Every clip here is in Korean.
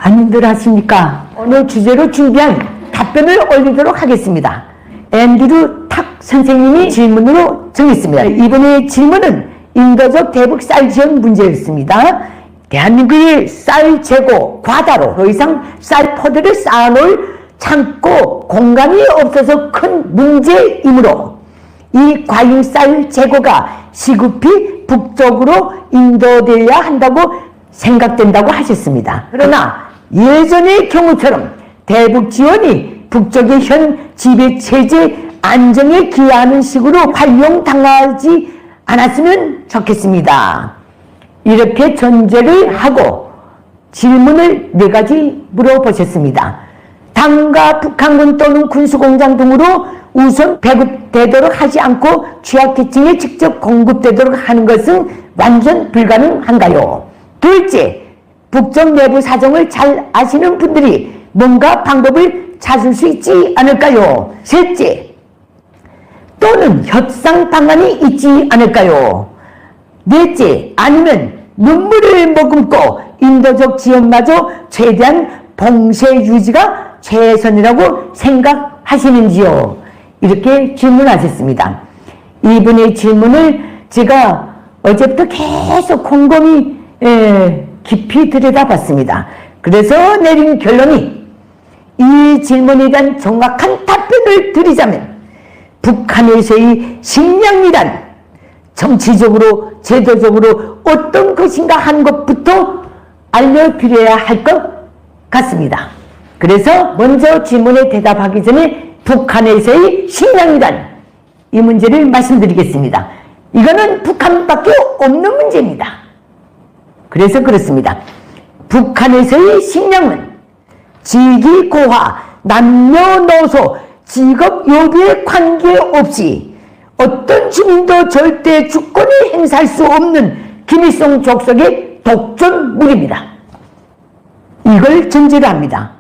많이들 하십니까? 오늘 주제로 준비한 답변을 올리도록 하겠습니다. 앤드류 탁 선생님이 질문으로 정했습니다. 이번의 질문은 인도적 대북 쌀 지원 문제였습니다. 대한민국의 쌀 재고 과다로 더 이상 쌀 포대를 쌓아놓을 창고 공간이 없어서 큰 문제이므로 이 과잉 쌀 재고가 시급히 북쪽으로 인도되어야 한다고 생각된다고 하셨습니다. 그러나 예전의 경우처럼 대북 지원이 북쪽의 현 지배 체제 안정에 기여하는 식으로 활용당하지 않았으면 좋겠습니다. 이렇게 전제를 하고 질문을 4가지 물어보셨습니다. 당과 북한군 또는 군수공장 등으로 우선 배급되도록 하지 않고 취약계층에 직접 공급되도록 하는 것은 완전 불가능한가요? 둘째, 북쪽 내부 사정을 잘 아시는 분들이 뭔가 방법을 찾을 수 있지 않을까요? 셋째, 또는 협상 방안이 있지 않을까요? 넷째, 아니면 눈물을 머금고 인도적 지원마저 최대한 봉쇄 유지가 최선이라고 생각하시는지요? 이렇게 질문하셨습니다. 이분의 질문을 제가 어제부터 계속 곰곰이 깊이 들여다봤습니다. 그래서 내린 결론이 이 질문에 대한 정확한 답변을 드리자면 북한에서의 식량이란 정치적으로 제도적으로 어떤 것인가 하는 것부터 알려드려야 할 것 같습니다. 그래서 먼저 질문에 대답하기 전에 북한에서의 식량이란 이 문제를 말씀드리겠습니다. 이거는 북한밖에 없는 문제입니다. 그래서 그렇습니다. 북한에서의 식량은 직위고하, 남녀노소, 직업 요구에 관계없이 어떤 주민도 절대 주권을 행사할 수 없는 김일성 족속의 독점물입니다. 이걸 전제로 합니다.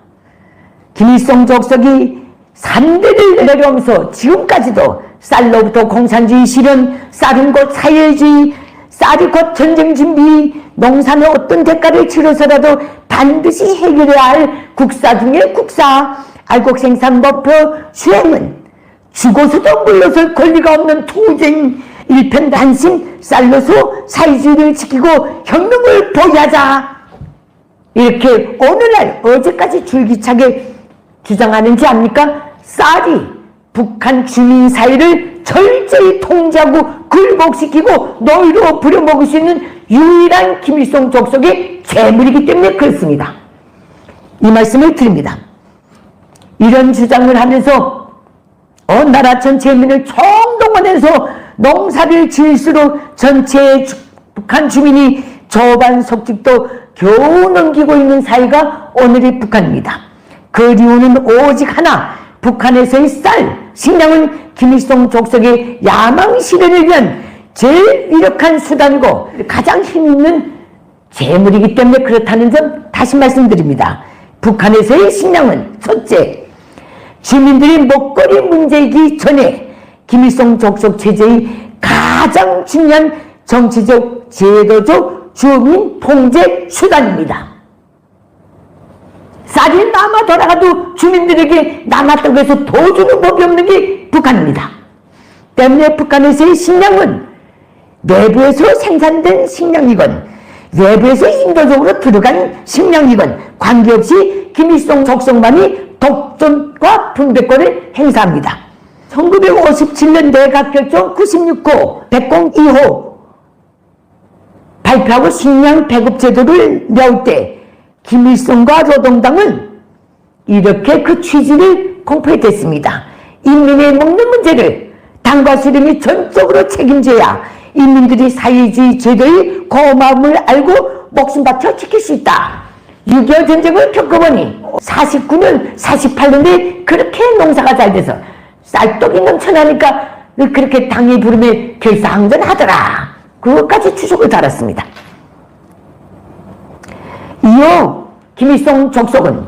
김일성 족속이 3대를 내려오면서 지금까지도 쌀로부터 공산주의 실현, 쌀은 곧 사회주의, 쌀이 곧 전쟁 준비, 농사는 어떤 대가를 치러서라도 반드시 해결해야 할 국사 중의 국사, 알곡 생산 목표 수행은 죽어서도 물러설 권리가 없는 투쟁, 일편단심, 쌀로서 사회주의를 지키고 혁명을 보유하자. 이렇게 오늘날 어제까지 줄기차게 주장하는지 압니까? 쌀이 북한 주민 사회를 철저히 통제하고 굴복시키고 노예로 부려먹을 수 있는 유일한 김일성 족속의 재물이기 때문에 그렇습니다. 이 말씀을 드립니다. 이런 주장을 하면서 나라 전체 민을 총동원해서 농사를 지을수록 전체 북한 주민이 저반 석직도 겨우 넘기고 있는 사회가 오늘의 북한입니다. 그 이유는 오직 하나, 북한에서의 쌀, 식량은 김일성 족속의 야망 실현을 위한 제일 유력한 수단이고 가장 힘있는 재물이기 때문에 그렇다는 점 다시 말씀드립니다. 북한에서의 식량은 첫째, 주민들의 먹거리 문제이기 전에 김일성 족속 체제의 가장 중요한 정치적, 제도적 주민 통제 수단입니다. 쌀이 남아 돌아가도 주민들에게 남았다고 해서 더 주는 법이 없는 게 북한입니다. 때문에 북한에서의 식량은 내부에서 생산된 식량이건 내부에서 인도적으로 들어간 식량이건 관계없이 김일성 족속만이 독점과 분배권을 행사합니다. 1957년 내각결정 96호 102호 발표하고 식량 배급 제도를 내올 때 김일성과 노동당은 이렇게 그 취지를 공표했습니다. 인민의 먹는 문제를 당과 수령이 전적으로 책임져야 인민들이 사회주의 제도의 고마움을 알고 목숨 바쳐 지킬 수 있다. 6.25 전쟁을 겪어보니 49년, 48년에 그렇게 농사가 잘 돼서 쌀떡이 넘쳐나니까 그렇게 당의 부름에 결사항전하더라. 그것까지 추적을 달았습니다. 이어 김일성 족속은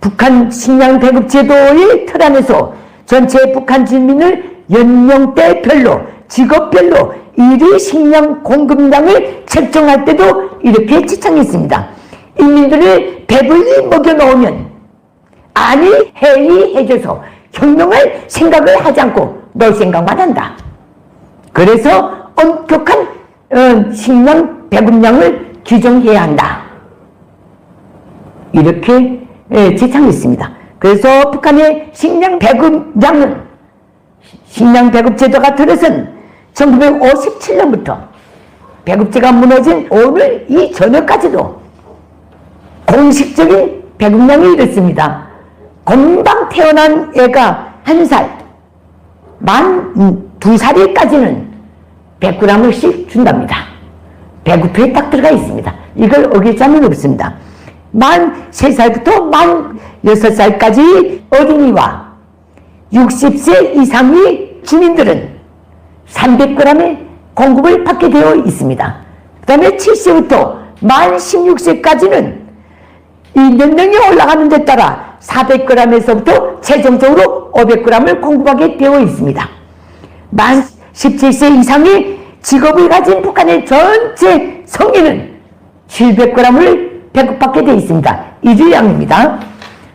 북한 식량 배급 제도의 틀 안에서 전체 북한 주민을 연령대별로 직업별로 일일 식량 공급량을 책정할 때도 이렇게 지창했습니다. 인민들을 배불리 먹여놓으면 안이 해이해져서 혁명할 생각을 하지 않고 놀 생각만 한다. 그래서 엄격한 식량 배급량을 규정해야 한다. 이렇게 제창했습니다. 그래서 북한의 식량 배급량은 식량 배급 제도가 들어선 1957년부터 배급제가 무너진 오늘 이 저녁까지도 공식적인 배급량이 이렇습니다. 금방 태어난 애가 1살, 만 2살까지는 100g씩 준답니다. 배급표에 딱 들어가 있습니다. 이걸 어길 자는 없습니다. 만 3살부터 만 6살까지 어린이와 60세 이상의 주민들은 300g의 공급을 받게 되어 있습니다. 그 다음에 7세부터 만 16세까지는 이 연령이 올라가는 데 따라 400g에서부터 최종적으로 500g을 공급하게 되어 있습니다. 만 17세 이상의 직업을 가진 북한의 전체 성인은 700g을 배급받게 되어 있습니다. 일일량입니다.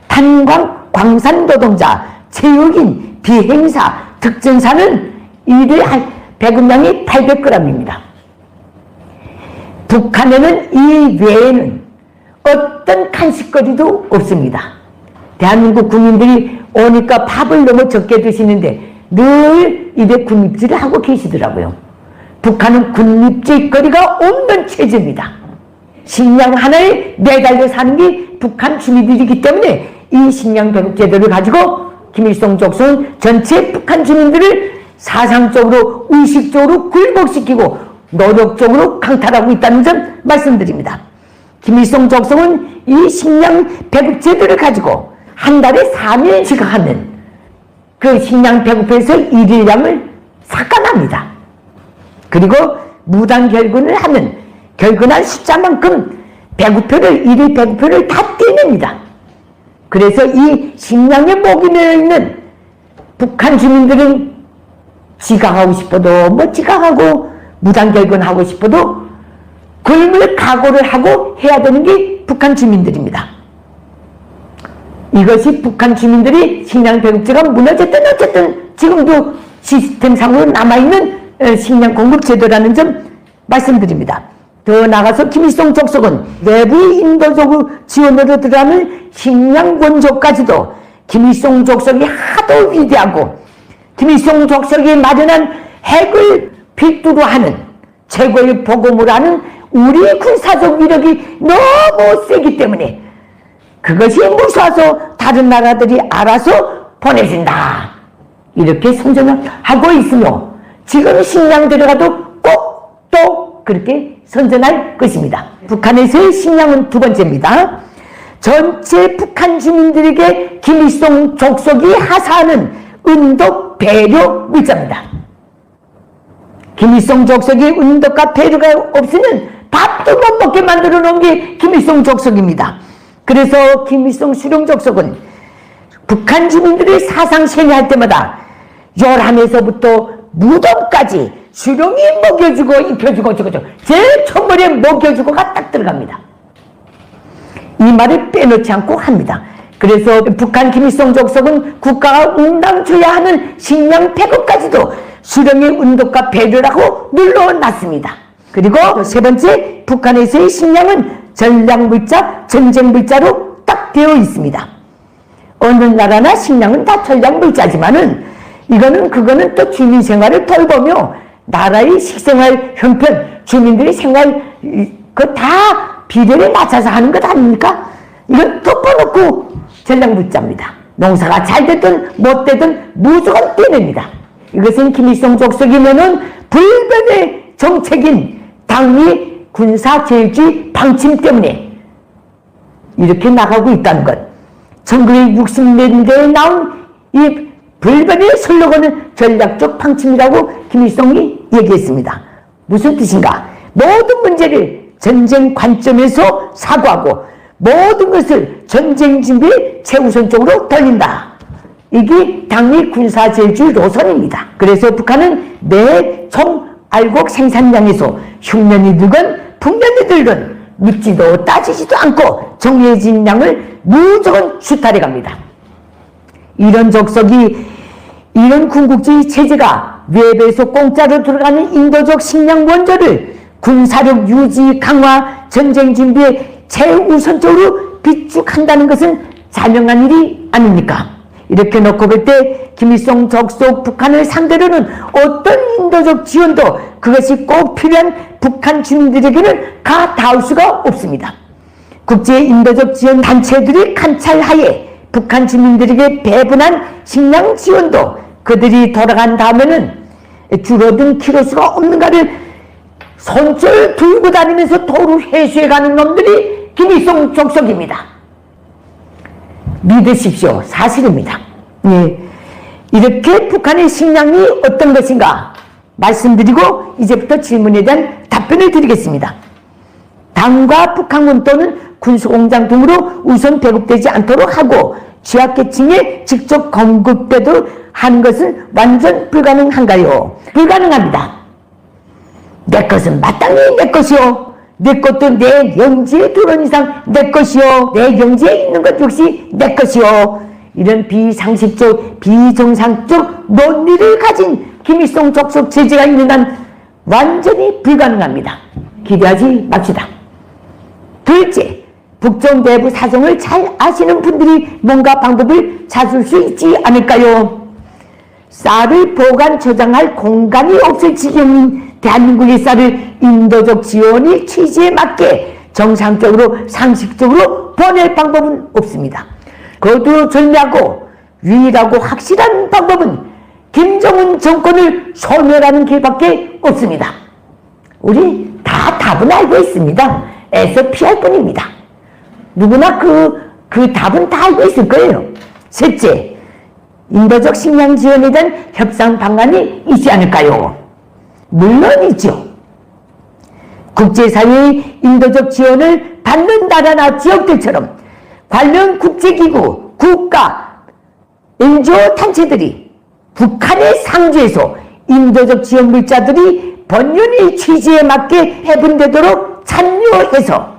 탄광, 광산 노동자, 체육인, 비행사, 특전사는 일일 배급량이 800g입니다. 북한에는 이 외에는 어떤 간식거리도 없습니다. 대한민국 국민들이 오니까 밥을 너무 적게 드시는데 늘 입에 군입질을 하고 계시더라고요. 북한은 군입질거리가 없는 체제입니다. 식량 하나에 매달려 사는 게 북한 주민들이기 때문에 이 식량 배급 제도를 가지고 김일성 족속은 전체 북한 주민들을 사상적으로 의식적으로 굴복시키고 노력적으로 강탈하고 있다는 점 말씀드립니다. 김일성 족속은 이 식량 배급 제도를 가지고 한 달에 3일 지각하면 그 식량 배급에서 일일량을 삭감합니다. 그리고 무단 결근을 하면 결근한 숫자만큼 배급표를 일일 배급표를 다 떼냅니다. 그래서 이 식량에 목이 메어 있는 북한 주민들은 지각하고 싶어도 뭐 지각하고 무단 결근하고 싶어도 굶을 각오를 하고 해야 되는 게 북한 주민들입니다. 이것이 북한 주민들이 식량 배급제가 무너졌든 어쨌든 지금도 시스템상으로 남아있는 식량 공급 제도라는 점 말씀드립니다. 더 나아가서 김일성 족속은 외부 인도적으로 지원으로 들어가는 식량 원조까지도 김일성 족속이 하도 위대하고 김일성 족속이 마련한 핵을 필두로 하는 최고의 보고를 하는 우리 군사적 위력이 너무 세기 때문에 그것이 무서워서 다른 나라들이 알아서 보내준다. 이렇게 선전을 하고 있으며 지금 식량 들어가도 꼭 또 그렇게 선전할 것입니다. 북한에서의 식량은 두 번째입니다. 전체 북한 주민들에게 김일성 족속이 하사하는 은덕 배려 물자입니다. 김일성 족속이 은덕과 배려가 없으면 밥도 못 먹게 만들어 놓은 게 김일성 족속입니다. 그래서 김일성 수령 족속은 북한 주민들의 사상 세뇌할 때마다 요람에서부터 무덤까지 수령이 먹여주고 입혀주고 저거죠. 제일 첫머리에 먹여주고가 딱 들어갑니다. 이 말을 빼놓지 않고 합니다. 그래서 북한 김일성 족속은 국가가 운당줘야 하는 식량 배급까지도 수령의 운동과 배려라고 눌러놨습니다. 그리고 세 번째, 북한에서의 식량은 전략물자, 전쟁물자로 딱 되어 있습니다. 어느 나라나 식량은 다 전략물자지만은 그거는 또 주민 생활을 돌보며 나라의 식생활 형편, 주민들의 생활 그 다 비례에 맞춰서 하는 것 아닙니까? 이건 덮어놓고 전략물자입니다. 농사가 잘 되든 못 되든 무조건 떼냅니다. 이것은 김일성 족속이면은 불변의 정책인 당리 군사제일주의 방침 때문에 이렇게 나가고 있다는 것. 1960년대에 나온 이 불변의 슬로건은 전략적 방침이라고 김일성이 얘기했습니다. 무슨 뜻인가? 모든 문제를 전쟁 관점에서 사고하고 모든 것을 전쟁 준비에 최우선적으로 돌린다. 이게 당리 군사제일주의 노선입니다. 그래서 북한은 매 총 알곡 생산량에서 흉년이 들건 북년이 들건 묻지도 따지지도 않고 정해진 양을 무조건 수탈해 갑니다. 이런 적석이, 이런 군국주의 체제가 외부에서 공짜로 들어가는 인도적 식량 원조를 군사력 유지 강화 전쟁 준비에 최우선적으로 비축한다는 것은 자명한 일이 아닙니까? 이렇게 놓고 볼 때 김일성 적속 북한을 상대로는 어떤 인도적 지원도 그것이 꼭 필요한 북한 주민들에게는 닿을 수가 없습니다. 국제 인도적 지원 단체들이 관찰하에 북한 주민들에게 배분한 식량 지원도 그들이 돌아간 다음에는 줄어든 키로수가 없는가를 손줄 들고 다니면서 도로 회수해가는 놈들이 김일성 적석입니다. 믿으십시오. 사실입니다. 예. 이렇게 북한의 식량이 어떤 것인가 말씀드리고 이제부터 질문에 대한 답변을 드리겠습니다. 당과 북한군 또는 군수공장 등으로 우선 배급되지 않도록 하고 취약계층에 직접 공급되도록 하는 것은 완전 불가능한가요? 불가능합니다. 내 것은 마땅히 내 것이요. 내 것도 내 영지에 들어온 이상 내 것이요. 내 영지에 있는 것 역시 내 것이요. 이런 비상식적, 비정상적 논리를 가진 김일성 적석 체제가 있는 한 완전히 불가능합니다. 기대하지 맙시다. 둘째, 북쪽 내부 사정을 잘 아시는 분들이 뭔가 방법을 찾을 수 있지 않을까요? 쌀을 보관, 저장할 공간이 없을 지경인 대한민국의 쌀을 인도적 지원의 취지에 맞게 정상적으로 상식적으로 보낼 방법은 없습니다. 거두절미하고 유일하고 확실한 방법은 김정은 정권을 소멸하는 길밖에 없습니다. 우리 다 답은 알고 있습니다. 애써 피할 뿐입니다. 누구나 그 답은 다 알고 있을 거예요. 셋째, 인도적 식량 지원에 대한 협상 방안이 있지 않을까요? 물론이죠. 국제사회의 인도적 지원을 받는 나라나 지역들처럼 관련 국제기구, 국가, NGO 단체들이 북한의 상주에서 인도적 지원 물자들이 번연의 취지에 맞게 배분되도록 참여해서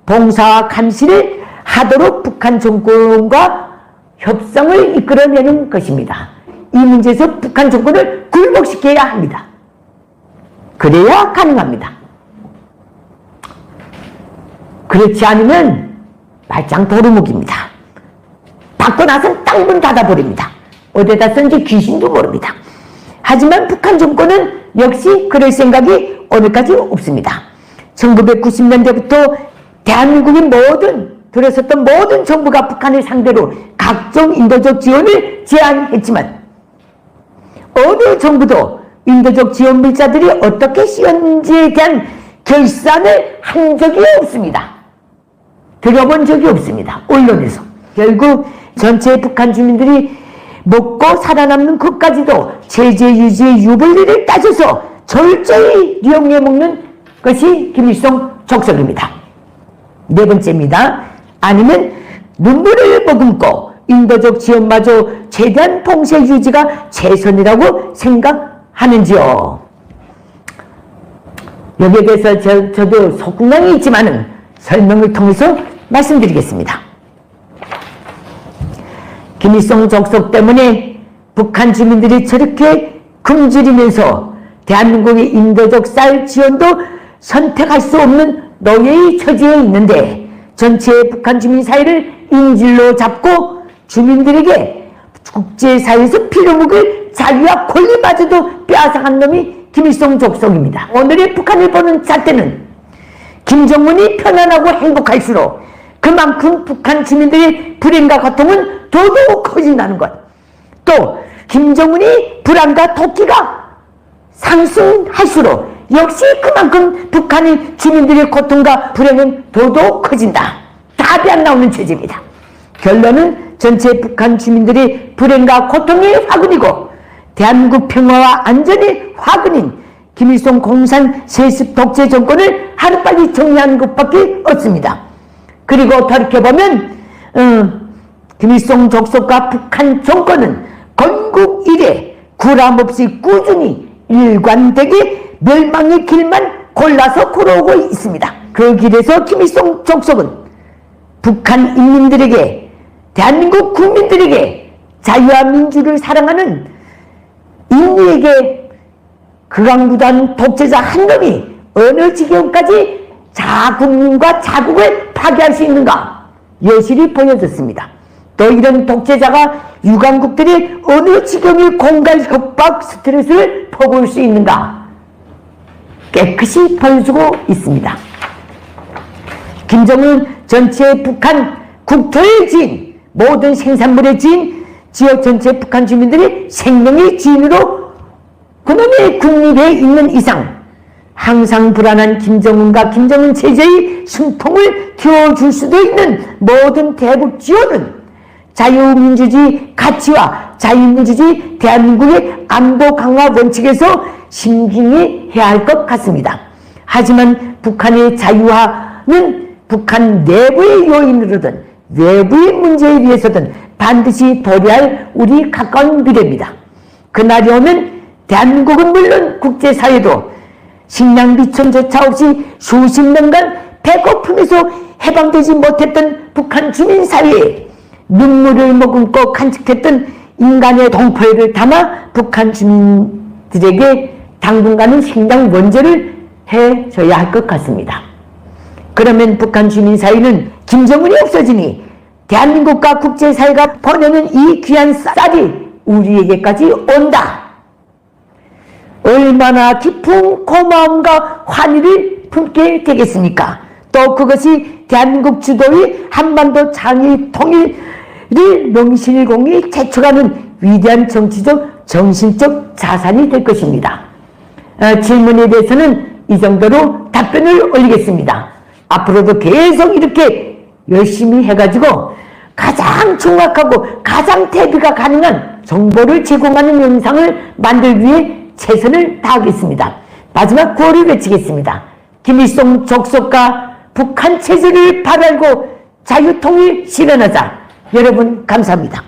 봉사와 감시를 하도록 북한 정권과 협상을 이끌어내는 것입니다. 이 문제에서 북한 정권을 굴복시켜야 합니다. 그래야 가능합니다. 그렇지 않으면 말짱 도루묵입니다. 받고 나선 땅문 닫아버립니다. 어디다 쓴지 귀신도 모릅니다. 하지만 북한 정권은 역시 그럴 생각이 오늘까지 없습니다. 1990년대부터 대한민국의 들어섰던 모든 정부가 북한을 상대로 각종 인도적 지원을 제안했지만 어느 정부도 인도적 지원 물자들이 어떻게 쓰였는지에 대한 결산을 한 적이 없습니다. 들어본 적이 없습니다. 언론에서. 결국 전체 북한 주민들이 먹고 살아남는 것까지도 체제 유지의 유불리를 따져서 철저히 이용해 먹는 것이 김일성 적석입니다. 네 번째입니다. 아니면 눈물을 머금고 인도적 지원마저 최대한 봉쇄 유지가 최선이라고 생각하는지요. 여기에 대해서 저도 속궁랑이 있지만은 설명을 통해서 말씀드리겠습니다. 김일성 적석 때문에 북한 주민들이 저렇게 굶주리면서 대한민국의 인도적 쌀 지원도 선택할 수 없는 노예의 처지에 있는데 전체 북한 주민 사회를 인질로 잡고 주민들에게 국제사회에서 필요먹을 자유와 권리마저도 빼앗아간 놈이 김일성 적석입니다. 오늘의 북한을 보는 잣대는 김정은이 편안하고 행복할수록 그만큼 북한 주민들의 불행과 고통은 더더욱 커진다는 것. 또 김정은이 불안과 도끼가 상승할수록 역시 그만큼 북한의 주민들의 고통과 불행은 더더욱 커진다. 답이 안 나오는 체제입니다. 결론은 전체 북한 주민들의 불행과 고통의 화근이고 대한민국 평화와 안전의 화근인 김일성 공산 세습 독재 정권을 하루빨리 정리하는 것밖에 없습니다. 그리고 돌이켜보면 김일성 적석과 북한 정권은 건국 이래 구람없이 꾸준히 일관되게 멸망의 길만 골라서 걸어오고 있습니다. 그 길에서 김일성 족속은 북한 인민들에게, 대한민국 국민들에게 자유와 민주를 사랑하는 인류에게 극악무도한 독재자 한 놈이 어느 지경까지 자국민과 자국을 파괴할 수 있는가 여실히 보여졌습니다. 또 이런 독재자가 유강국들이 어느 지경의 공갈, 협박, 스트레스를 퍼부을 수 있는가 깨끗이 보여주고 있습니다. 김정은 전체 북한 국토의 지인, 모든 생산물의 지인, 지역 전체 북한 주민들이 생명의 지인으로 그놈의 국립에 있는 이상 항상 불안한 김정은과 김정은 체제의 숨통을 틔워줄 수도 있는 모든 대북 지원은 자유민주주의 가치와 자유민주주의 대한민국의 안보 강화 원칙에서 심기히 해야 할 것 같습니다. 하지만 북한의 자유화는 북한 내부의 요인으로든 외부의 문제에 의해서든 반드시 도래해야 할 우리 가까운 미래입니다. 그날이 오면 대한민국은 물론 국제사회도 식량 비천조차 없이 수십 년간 배고픔에서 해방되지 못했던 북한 주민사회에 눈물을 머금고 간직했던 인간의 동포애를 담아 북한 주민들에게 당분간은 식량 원조를 해줘야 할 것 같습니다. 그러면 북한 주민사회는 김정은이 없어지니 대한민국과 국제사회가 보내는 이 귀한 쌀이 우리에게까지 온다. 얼마나 깊은 고마움과 환희를 품게 되겠습니까? 또 그것이 대한민국 주도의 한반도 장애 통일을 명실공히 제축하는 위대한 정치적, 정신적 자산이 될 것입니다. 질문에 대해서는 이 정도로 답변을 올리겠습니다. 앞으로도 계속 이렇게 열심히 해가지고 가장 정확하고 가장 대비가 가능한 정보를 제공하는 영상을 만들기 위해 최선을 다하겠습니다. 마지막 구호를 외치겠습니다. 김일성 족속과 북한 체제를 발알고 자유통일 실현하자. 여러분 감사합니다.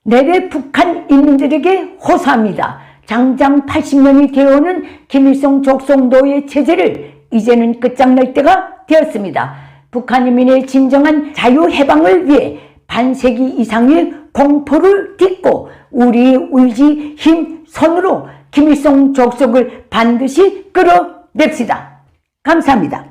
내래 북한 인민들에게 호소합니다. 장장 80년이 되어오는 김일성 족속 노예 체제를 이제는 끝장낼 때가 되었습니다. 북한 인민의 진정한 자유해방을 위해 반세기 이상의 공포를 딛고 우리의 의지, 힘, 손으로 김일성 족속을 반드시 끌어냅시다. 감사합니다.